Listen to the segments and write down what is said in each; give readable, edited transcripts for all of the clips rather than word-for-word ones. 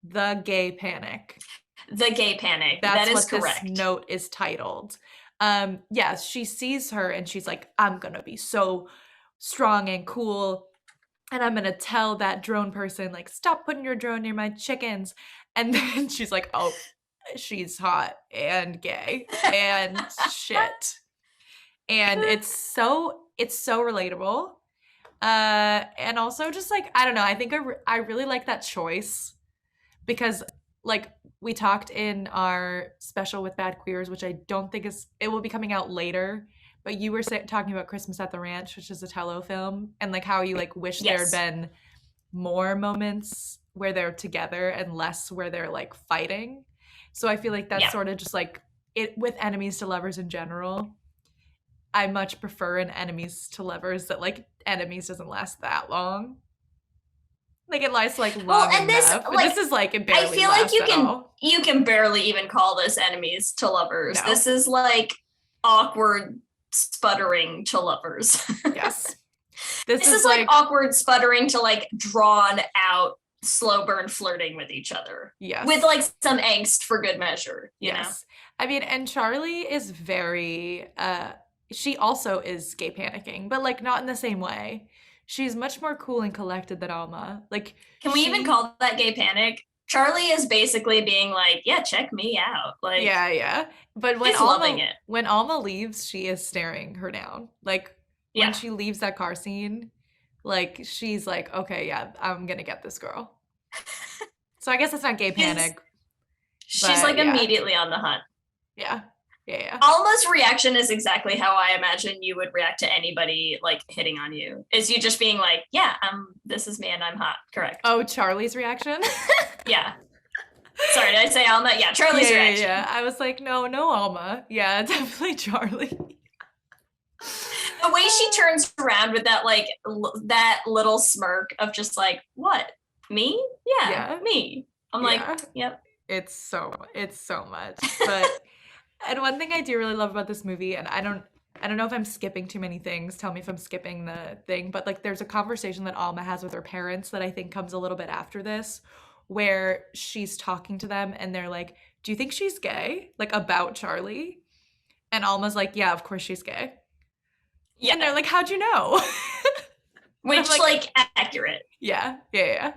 The Gay Panic. The Gay Panic. That That's is what this correct. note is titled. Yes, she sees her and she's like, I'm gonna be so strong and cool. And I'm gonna tell that drone person, like, stop putting your drone near my chickens. And then she's like, oh, she's hot and gay and shit. And it's so relatable. And also just like, I don't know, I think I really like that choice because like we talked in our special with Bad Queers, which I don't think is it will be coming out later. But you were talking about Christmas at the Ranch, which is a Tello film, and like how you like wish there had Yes. been more moments where they're together and less where they're like fighting. So I feel like that's Yeah. sort of just like it with enemies to lovers in general. I much prefer an enemies to lovers that like enemies doesn't last that long. Like it lasts like Well, long and this, enough. But like, this is like it I barely feel like lasts at all. you can barely even call this enemies to lovers. No. This is like awkward sputtering to lovers. Yes. This This is is like like awkward sputtering to like drawn out slow burn flirting with each other with yes. like some angst for good measure, you know? Yes. I mean, and Charlie is very she also is gay panicking, but like not in the same way. She's much more cool and collected than Alma. Like Can we even she call that gay panic? Charlie is basically being like, yeah, check me out. Like, yeah, yeah. But she's loving it. When Alma leaves, she is staring her down. Like when Yeah. she leaves that car scene, like she's like, "Okay, yeah, I'm going to get this girl." So I guess it's not gay She's panic, she's but like yeah. immediately on the hunt. Yeah. Yeah, yeah. Alma's reaction is exactly how I imagine you would react to anybody like hitting on you. Is you just being like, yeah, this is me and I'm hot. Correct. Oh, Charlie's reaction? Yeah. Sorry, did I say Alma? Yeah, Yeah, Charlie's yeah, reaction. yeah. I was like, no, no, Alma. Yeah, definitely Charlie. The way she turns around with that like that little smirk of just like, what? Me? Yeah, Yeah, me. I'm like, yeah. yep. It's so much. But and one thing I do really love about this movie, and I don't know if I'm skipping too many things. Tell me if I'm skipping the thing, but like there's a conversation that Alma has with her parents that I think comes a little bit after this, where she's talking to them and they're like, "Do you think she's gay?" Like about Charlie. And Alma's like, "Yeah, of course she's gay." And they're Yeah. like, "How'd you know?" And I'm Which like, like accurate. "Yeah, yeah, yeah."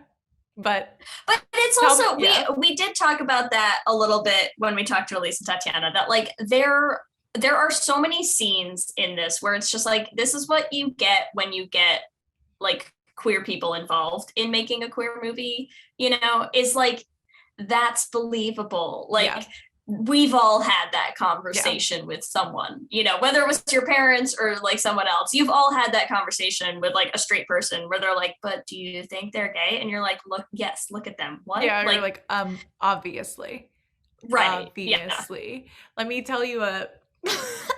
But But it's tell me, also yeah, we did talk about that a little bit when we talked to Elise and Tatiana, that like there are so many scenes in this where it's just like this is what you get when you get like queer people involved in making a queer movie, you know, is like that's believable. yeah, Like we've all had that yeah. conversation with someone, you know, whether it was your parents or like someone else. You've all had that conversation with like a straight person where they're like, but do you think they're gay? And you're like, look, yes, look at them. What? Yeah, you're Like, like, obviously. right. Yeah. Obviously. Let me tell you a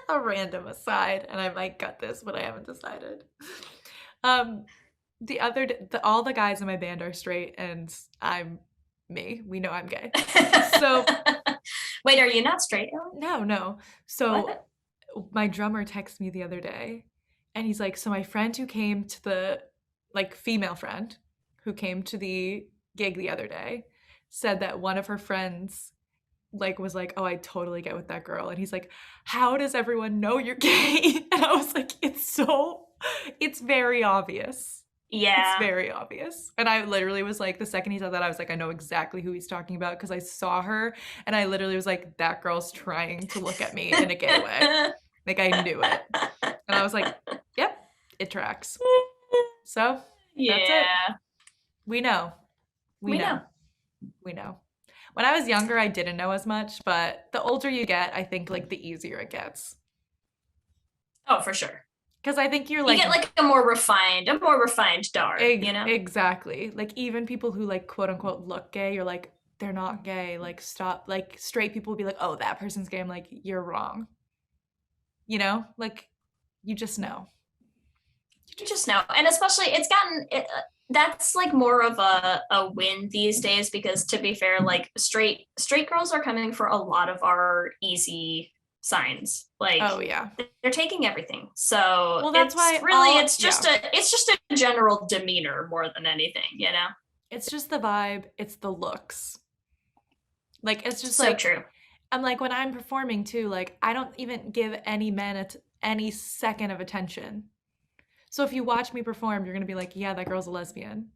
a random aside, and I might cut this, but I haven't decided. Um, all the guys in my band are straight, and I'm me. We know I'm gay. So Wait, are you not straight, Ellen? no, no. So What? my drummer texted me the other day, and he's like, so my friend who came to the like female friend who came to the gig the other day said that one of her friends like was like, "Oh, I totally get with that girl." And he's like, "How does everyone know you're gay?" And I was like, it's very obvious. It's Yeah. very obvious. And I literally was like, the second he said that, I was like, I know exactly who he's talking about because I saw her and I literally was like, that girl's trying to look at me in a gay way. Like I knew it. And I was like, yep, it tracks. So that's it. Yeah. We know. We We know. know. We know. When I was younger, I didn't know as much, but the older you get, I think like the easier it gets. Oh, for sure. Because I think you're You like, get like a more refined Dar, you know? exactly. Like even people who like quote unquote look gay, you're like, they're not gay. Like stop. Like straight people will be like, oh, that person's gay. I'm like, you're wrong. You know? Like you just know. You You just just know. And especially it's gotten that's like more of a win these days because to be fair, like straight girls are coming for a lot of our easy signs. Like oh yeah. they're taking everything. So Well, that's why all it's just yeah. a general demeanor more than anything, you know? It's just the vibe, it's the looks. Like it's just So like true. I'm like when I'm performing too, like I don't even give any men any second of attention. So if you watch me perform, you're gonna be like, yeah, that girl's a lesbian.